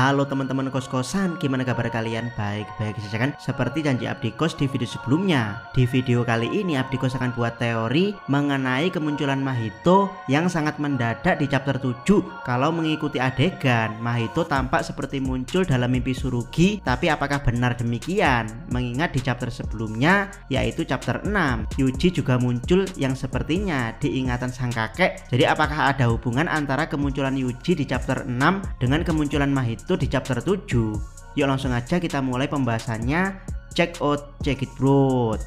Halo teman-teman kos-kosan, gimana kabar kalian? Baik-baik saja kan? Seperti janji Abdikos di video sebelumnya. Di video kali ini Abdikos akan buat teori mengenai kemunculan Mahito yang sangat mendadak di chapter 7. Kalau mengikuti adegan, Mahito tampak seperti muncul dalam mimpi Tsurugi, tapi apakah benar demikian? Mengingat di chapter sebelumnya, yaitu chapter 6, Yuji juga muncul yang sepertinya diingatan sang kakek. Jadi apakah ada hubungan antara kemunculan Yuji di chapter 6 dengan kemunculan Mahito di chapter 7? Yuk langsung aja kita mulai pembahasannya. Check it bro.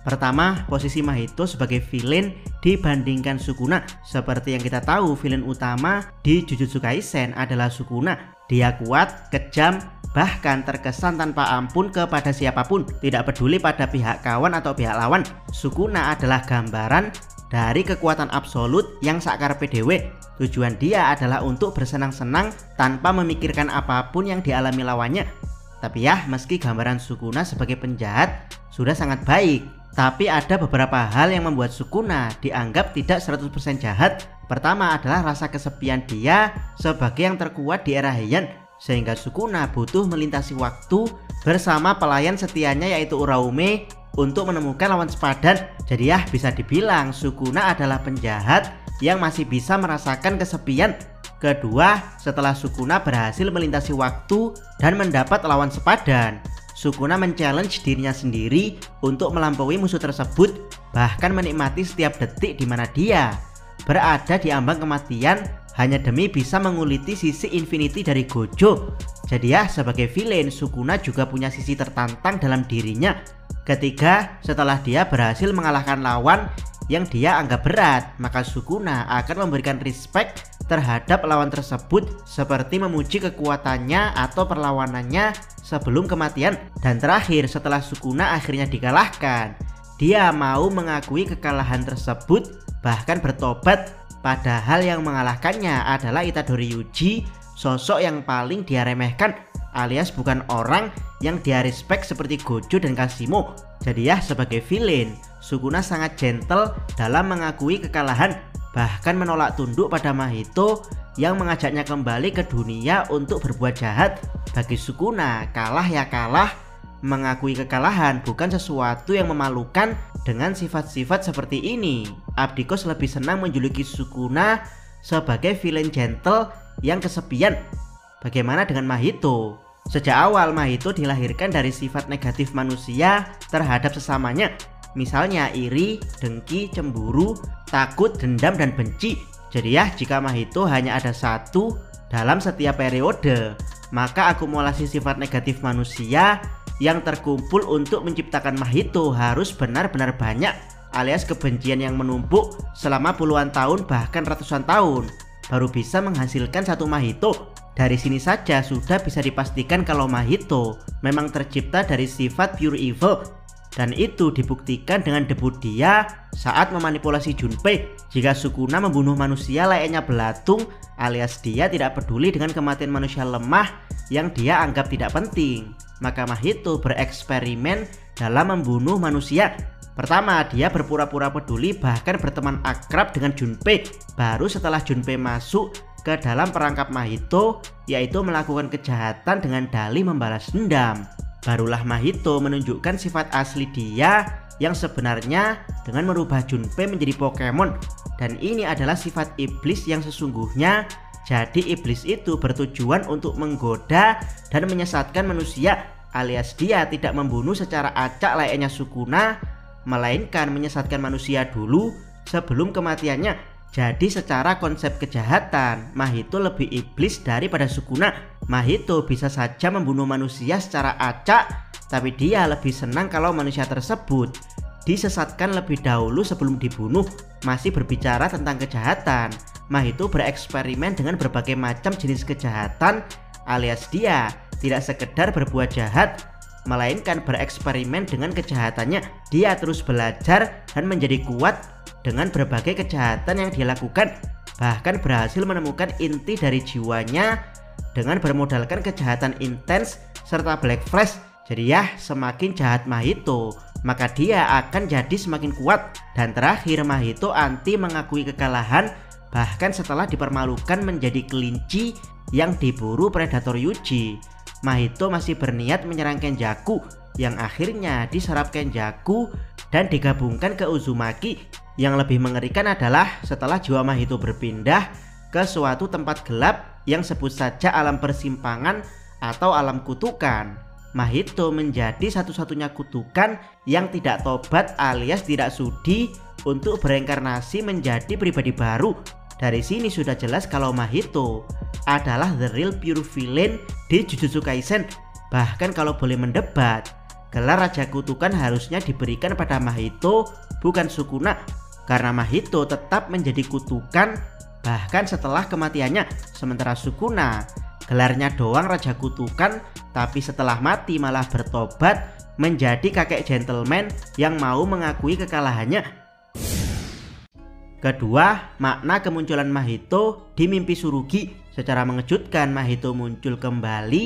Pertama, posisi Mahito sebagai villain dibandingkan Sukuna. Seperti yang kita tahu, villain utama di Jujutsu Kaisen adalah Sukuna. Dia kuat, kejam, bahkan terkesan tanpa ampun kepada siapapun, tidak peduli pada pihak kawan atau pihak lawan. Sukuna adalah gambaran dari kekuatan absolut yang sakar PDW. Tujuan dia adalah untuk bersenang-senang tanpa memikirkan apapun yang dialami lawannya. Tapi ya, meski gambaran Sukuna sebagai penjahat sudah sangat baik, tapi ada beberapa hal yang membuat Sukuna dianggap tidak 100% jahat. Pertama adalah rasa kesepian dia sebagai yang terkuat di era Heian, sehingga Sukuna butuh melintasi waktu bersama pelayan setianya yaitu Uraume untuk menemukan lawan sepadan. Jadi ya, bisa dibilang Sukuna adalah penjahat yang masih bisa merasakan kesepian. Kedua, setelah Sukuna berhasil melintasi waktu dan mendapat lawan sepadan, Sukuna men-challenge dirinya sendiri untuk melampaui musuh tersebut, bahkan menikmati setiap detik di mana dia berada di ambang kematian hanya demi bisa menguliti sisi infinity dari Gojo. Jadi ya, sebagai villain, Sukuna juga punya sisi tertantang dalam dirinya. Ketiga, setelah dia berhasil mengalahkan lawan yang dia anggap berat, maka Sukuna akan memberikan respect terhadap lawan tersebut, seperti memuji kekuatannya atau perlawanannya sebelum kematian. Dan terakhir, setelah Sukuna akhirnya dikalahkan, dia mau mengakui kekalahan tersebut, bahkan bertobat. Padahal yang mengalahkannya adalah Itadori Yuji, sosok yang paling dia remehkan, alias bukan orang yang dia respect seperti Gojo dan Kashimo. Jadi ya, sebagai villain, Sukuna sangat gentle dalam mengakui kekalahan, bahkan menolak tunduk pada Mahito yang mengajaknya kembali ke dunia untuk berbuat jahat. Bagi Sukuna, kalah ya kalah, mengakui kekalahan bukan sesuatu yang memalukan. Dengan sifat-sifat seperti ini, Abdikos lebih senang menjuluki Sukuna sebagai villain gentle yang kesepian. Bagaimana dengan Mahito? Sejak awal Mahito dilahirkan dari sifat negatif manusia terhadap sesamanya. Misalnya iri, dengki, cemburu, takut, dendam, dan benci. Jadi ya, jika Mahito hanya ada satu dalam setiap periode, maka akumulasi sifat negatif manusia yang terkumpul untuk menciptakan Mahito harus benar-benar banyak, alias kebencian yang menumpuk selama puluhan tahun bahkan ratusan tahun baru bisa menghasilkan satu Mahito. Dari sini saja sudah bisa dipastikan kalau Mahito memang tercipta dari sifat pure evil. Dan itu dibuktikan dengan debut dia saat memanipulasi Junpei. Jika Sukuna membunuh manusia layaknya belatung, alias dia tidak peduli dengan kematian manusia lemah yang dia anggap tidak penting, maka Mahito bereksperimen dalam membunuh manusia. Pertama, dia berpura-pura peduli bahkan berteman akrab dengan Junpei. Baru setelah Junpei masuk ke dalam perangkap Mahito, yaitu melakukan kejahatan dengan dalih membalas dendam, barulah Mahito menunjukkan sifat asli dia yang sebenarnya dengan merubah Junpei menjadi Pokemon. Dan ini adalah sifat iblis yang sesungguhnya. Jadi iblis itu bertujuan untuk menggoda dan menyesatkan manusia, alias dia tidak membunuh secara acak layaknya Sukuna, melainkan menyesatkan manusia dulu sebelum kematiannya. Jadi secara konsep kejahatan, Mahito lebih iblis daripada Sukuna. Mahito bisa saja membunuh manusia secara acak, tapi dia lebih senang kalau manusia tersebut disesatkan lebih dahulu sebelum dibunuh. Masih berbicara tentang kejahatan, Mahito bereksperimen dengan berbagai macam jenis kejahatan, alias dia tidak sekedar berbuat jahat, melainkan bereksperimen dengan kejahatannya. Dia terus belajar dan menjadi kuat dengan berbagai kejahatan yang dia lakukan, bahkan berhasil menemukan inti dari jiwanya dengan bermodalkan kejahatan intens serta Black Flash. Jadi ya, semakin jahat Mahito, maka dia akan jadi semakin kuat. Dan terakhir, Mahito anti mengakui kekalahan Bahkan setelah dipermalukan menjadi kelinci yang diburu predator Yuji, Mahito masih berniat menyerang Kenjaku yang akhirnya diserap Kenjaku dan digabungkan ke Uzumaki. Yang lebih mengerikan adalah setelah jiwa Mahito berpindah ke suatu tempat gelap yang sebut saja alam persimpangan atau alam kutukan, Mahito menjadi satu-satunya kutukan yang tidak tobat alias tidak sudi untuk bereinkarnasi menjadi pribadi baru. Dari sini sudah jelas kalau Mahito adalah the real pure villain di Jujutsu Kaisen. Bahkan kalau boleh mendebat, gelar Raja Kutukan harusnya diberikan pada Mahito bukan Sukuna, karena Mahito tetap menjadi kutukan bahkan setelah kematiannya. Sementara Sukuna gelarnya doang Raja Kutukan, tapi setelah mati malah bertobat menjadi kakek gentleman yang mau mengakui kekalahannya. Kedua, makna kemunculan Mahito di mimpi Tsurugi. Secara mengejutkan, Mahito muncul kembali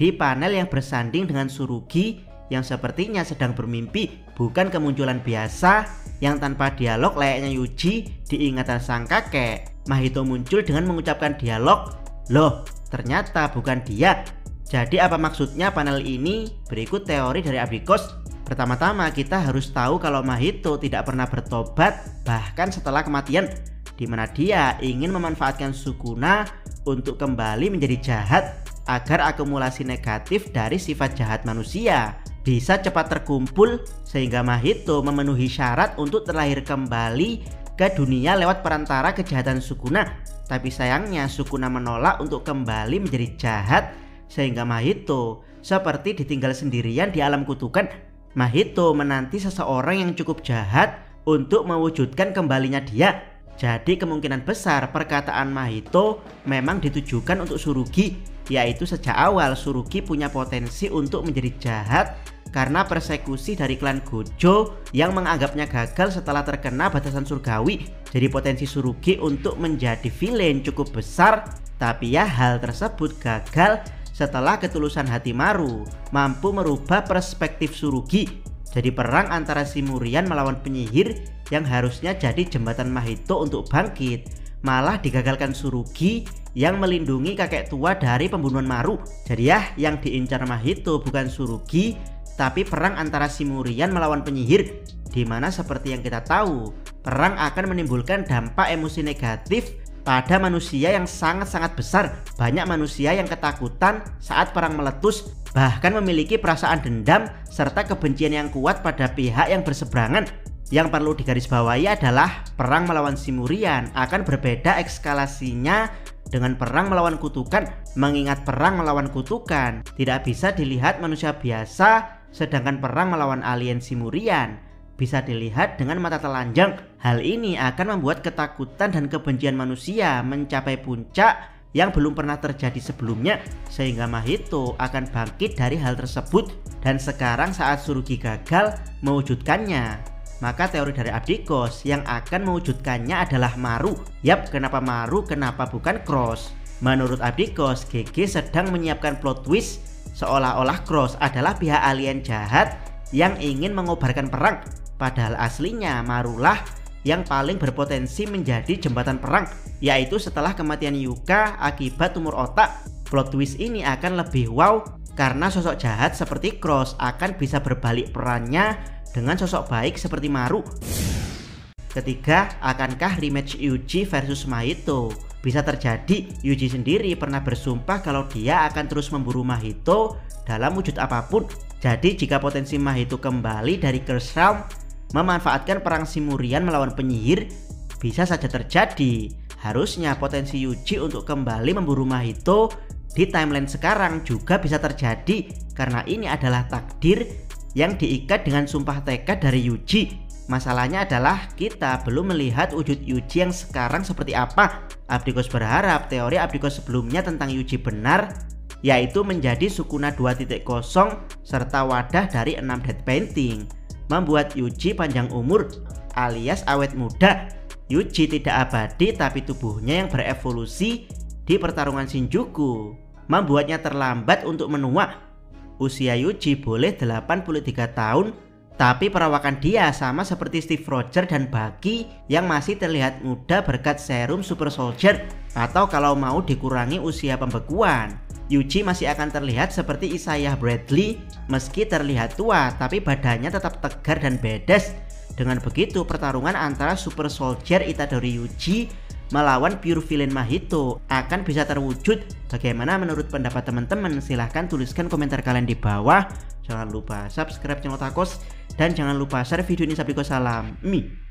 di panel yang bersanding dengan Tsurugi yang sepertinya sedang bermimpi. Bukan kemunculan biasa yang tanpa dialog layaknya Yuji di ingatan sang kakek. Mahito muncul dengan mengucapkan dialog. Loh, ternyata bukan dia. Jadi apa maksudnya panel ini? Berikut teori dari Abdikos. Pertama-tama kita harus tahu kalau Mahito tidak pernah bertobat bahkan setelah kematian, di mana dia ingin memanfaatkan Sukuna untuk kembali menjadi jahat agar akumulasi negatif dari sifat jahat manusia bisa cepat terkumpul sehingga Mahito memenuhi syarat untuk terlahir kembali ke dunia lewat perantara kejahatan Sukuna. Tapi sayangnya Sukuna menolak untuk kembali menjadi jahat sehingga Mahito seperti ditinggal sendirian di alam kutukan. Mahito menanti seseorang yang cukup jahat untuk mewujudkan kembalinya dia. Jadi kemungkinan besar perkataan Mahito memang ditujukan untuk Tsurugi, yaitu sejak awal Tsurugi punya potensi untuk menjadi jahat karena persekusi dari klan Gojo yang menganggapnya gagal setelah terkena batasan surgawi. Jadi potensi Tsurugi untuk menjadi villain cukup besar, tapi ya hal tersebut gagal setelah ketulusan hati Maru mampu merubah perspektif Tsurugi. Jadi perang antara Shimurian melawan penyihir yang harusnya jadi jembatan Mahito untuk bangkit malah digagalkan Tsurugi yang melindungi kakek tua dari pembunuhan Maru. Jadi ya yang diincar Mahito bukan Tsurugi tapi perang antara Shimurian melawan penyihir, dimana seperti yang kita tahu perang akan menimbulkan dampak emosi negatif pada manusia yang sangat-sangat besar. Banyak manusia yang ketakutan saat perang meletus, bahkan memiliki perasaan dendam serta kebencian yang kuat pada pihak yang berseberangan. Yang perlu digarisbawahi adalah perang melawan Shimurian akan berbeda eskalasinya dengan perang melawan kutukan. Mengingat perang melawan kutukan tidak bisa dilihat manusia biasa, sedangkan perang melawan alien Shimurian bisa dilihat dengan mata telanjang. Hal ini akan membuat ketakutan dan kebencian manusia mencapai puncak yang belum pernah terjadi sebelumnya, sehingga Mahito akan bangkit dari hal tersebut. Dan sekarang saat Tsurugi gagal mewujudkannya, maka teori dari Abdikos yang akan mewujudkannya adalah Maru. Yap, kenapa Maru, kenapa bukan Cross? Menurut Abdikos, GG sedang menyiapkan plot twist seolah-olah Cross adalah pihak alien jahat yang ingin mengobarkan perang. Padahal aslinya Marulah yang paling berpotensi menjadi jembatan perang, yaitu setelah kematian Yuka akibat tumor otak. Plot twist ini akan lebih wow karena sosok jahat seperti Cross akan bisa berbalik perannya dengan sosok baik seperti Maru. Ketiga, akankah rematch Yuji versus Mahito? Bisa terjadi. Yuji sendiri pernah bersumpah kalau dia akan terus memburu Mahito dalam wujud apapun. Jadi jika potensi Mahito kembali dari Curse Realm memanfaatkan perang Shimurian melawan penyihir, bisa saja terjadi. Harusnya potensi Yuji untuk kembali memburu Mahito di timeline sekarang juga bisa terjadi, karena ini adalah takdir yang diikat dengan sumpah tekad dari Yuji. Masalahnya adalah kita belum melihat wujud Yuji yang sekarang seperti apa. Abdikos berharap teori Abdikos sebelumnya tentang Yuji benar, yaitu menjadi Sukuna 2.0 serta wadah dari 6 dead painting, membuat Yuji panjang umur alias awet muda. Yuji tidak abadi tapi tubuhnya yang berevolusi di pertarungan Shinjuku membuatnya terlambat untuk menua. Usia Yuji boleh 83 tahun Tapi perawakan dia sama seperti Steve Rogers dan Bucky yang masih terlihat muda berkat serum Super Soldier, atau kalau mau dikurangi usia pembekuan. Yuji masih akan terlihat seperti Isaiah Bradley, meski terlihat tua tapi badannya tetap tegar dan badass. Dengan begitu pertarungan antara Super Soldier Itadori Yuji melawan pure villain Mahito akan bisa terwujud. Bagaimana menurut pendapat teman-teman? Silahkan tuliskan komentar kalian di bawah. Jangan lupa subscribe channel Otakos dan jangan lupa share video ini. Salam Mi.